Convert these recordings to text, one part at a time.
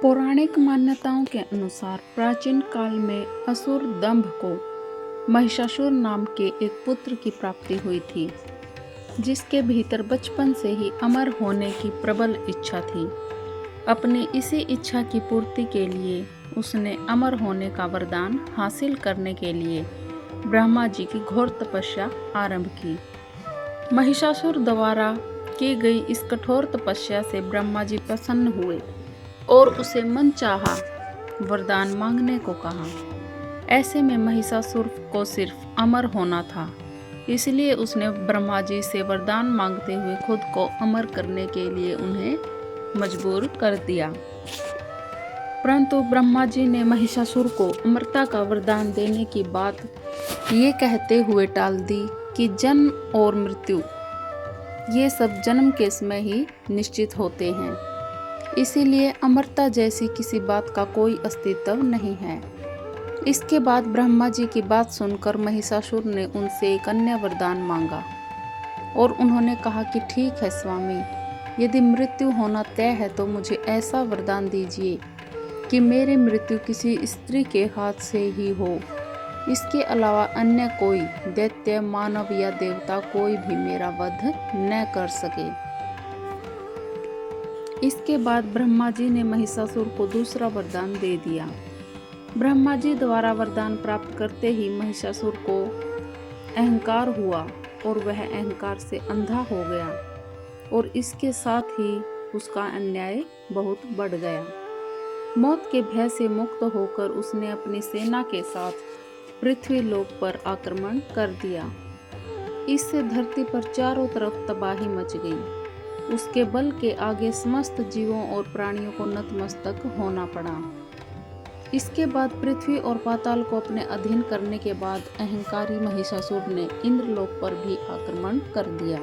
पौराणिक मान्यताओं के अनुसार प्राचीन काल में असुर दंभ को महिषासुर नाम के एक पुत्र की प्राप्ति हुई थी, जिसके भीतर बचपन से ही अमर होने की प्रबल इच्छा थी। अपनी इसी इच्छा की पूर्ति के लिए उसने अमर होने का वरदान हासिल करने के लिए ब्रह्मा जी की घोर तपस्या आरंभ की। महिषासुर द्वारा की गई इस कठोर तपस्या से ब्रह्मा जी प्रसन्न हुए और उसे मनचाहा वरदान मांगने को कहा। ऐसे में महिषासुर को सिर्फ अमर होना था, इसलिए उसने ब्रह्मा जी से वरदान मांगते हुए खुद को अमर करने के लिए उन्हें मजबूर कर दिया। परंतु ब्रह्मा जी ने महिषासुर को अमरता का वरदान देने की बात ये कहते हुए टाल दी कि जन्म और मृत्यु ये सब जन्म के समय ही निश्चित होते हैं, इसीलिए अमरता जैसी किसी बात का कोई अस्तित्व नहीं है। इसके बाद ब्रह्मा जी की बात सुनकर महिषासुर ने उनसे एक अन्य वरदान मांगा और उन्होंने कहा कि ठीक है स्वामी, यदि मृत्यु होना तय है तो मुझे ऐसा वरदान दीजिए कि मेरी मृत्यु किसी स्त्री के हाथ से ही हो। इसके अलावा अन्य कोई दैत्य, मानव या देवता कोई भी मेरा वध न कर सके। इसके बाद ब्रह्मा जी ने महिषासुर को दूसरा वरदान दे दिया। ब्रह्मा जी द्वारा वरदान प्राप्त करते ही महिषासुर को अहंकार हुआ और वह अहंकार से अंधा हो गया और इसके साथ ही उसका अन्याय बहुत बढ़ गया। मौत के भय से मुक्त होकर उसने अपनी सेना के साथ पृथ्वी लोक पर आक्रमण कर दिया। इससे धरती पर चारों तरफ तबाही मच गई। उसके बल के आगे समस्त जीवों और प्राणियों को नतमस्तक होना पड़ा। इसके बाद पृथ्वी और पाताल को अपने अधीन करने के बाद अहंकारी महिषासुर ने इंद्रलोक पर भी आक्रमण कर दिया,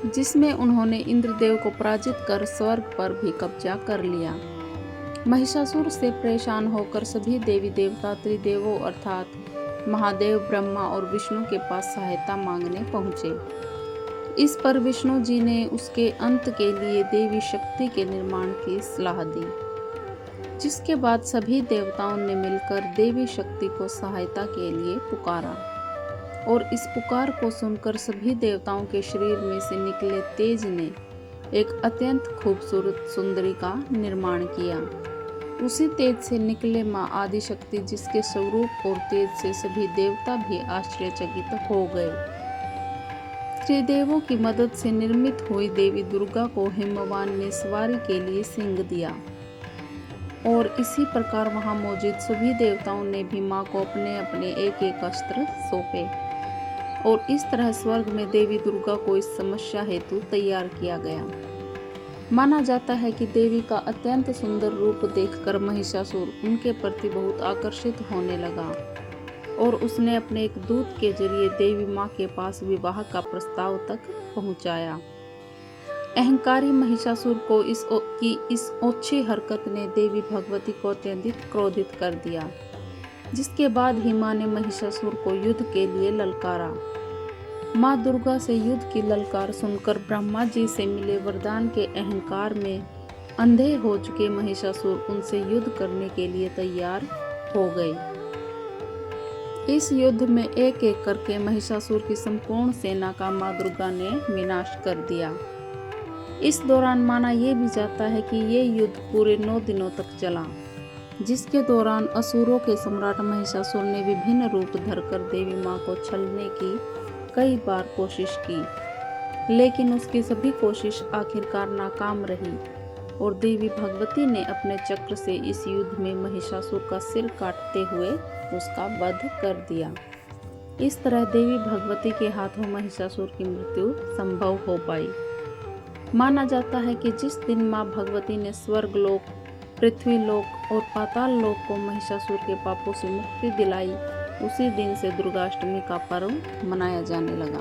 जिसमें उन्होंने इंद्रदेव को पराजित कर स्वर्ग पर भी कब्जा कर लिया। महिषासुर से परेशान होकर सभी देवी देवता त्रिदेवों अर्थात महादेव, ब्रह्मा और विष्णु के पास सहायता मांगने पहुँचे। इस पर विष्णु जी ने उसके अंत के लिए देवी शक्ति के निर्माण की सलाह दी, जिसके बाद सभी देवताओं ने मिलकर देवी शक्ति को सहायता के लिए पुकारा और इस पुकार को सुनकर सभी देवताओं के शरीर में से निकले तेज ने एक अत्यंत खूबसूरत सुंदरी का निर्माण किया। उसी तेज से निकले माँ आदिशक्ति, जिसके स्वरूप और तेज से सभी देवता भी आश्चर्यचकित हो गए। त्रिदेवों की मदद से निर्मित हुई देवी दुर्गा को हिमवान ने सवारी के लिए सिंह दिया और इसी प्रकार वहां मौजूद सभी देवताओं ने भी मां को अपने अपने एक एक अस्त्र सौंपे और इस तरह स्वर्ग में देवी दुर्गा को इस समस्या हेतु तैयार किया गया। माना जाता है कि देवी का अत्यंत सुंदर रूप देखकर महिषासुर उनके प्रति बहुत आकर्षित होने लगा और उसने अपने एक दूत के जरिए देवी माँ के पास विवाह का प्रस्ताव तक पहुँचाया। अहंकारी महिषासुर को इस ओछी हरकत ने देवी भगवती को अत्यधिक क्रोधित कर दिया, जिसके बाद ही माँ ने महिषासुर को युद्ध के लिए ललकारा। माँ दुर्गा से युद्ध की ललकार सुनकर ब्रह्मा जी से मिले वरदान के अहंकार में अंधे हो चुके महिषासुर उनसे युद्ध करने के लिए तैयार हो गए। इस युद्ध में एक एक करके महिषासुर की संपूर्ण सेना का माँ दुर्गा ने विनाश कर दिया। इस दौरान माना यह भी जाता है कि ये युद्ध पूरे 9 दिनों तक चला, जिसके दौरान असुरों के सम्राट महिषासुर ने विभिन्न रूप धरकर देवी माँ को छलने की कई बार कोशिश की, लेकिन उसकी सभी कोशिश आखिरकार नाकाम रही और देवी भगवती ने अपने चक्र से इस युद्ध में महिषासुर का सिर काटते हुए उसका वध कर दिया। इस तरह देवी भगवती के हाथों महिषासुर की मृत्यु संभव हो पाई। माना जाता है कि जिस दिन माँ भगवती ने स्वर्ग लोक, पृथ्वी लोक और पाताल लोक को महिषासुर के पापों से मुक्ति दिलाई, उसी दिन से दुर्गाष्टमी का पर्व मनाया जाने लगा।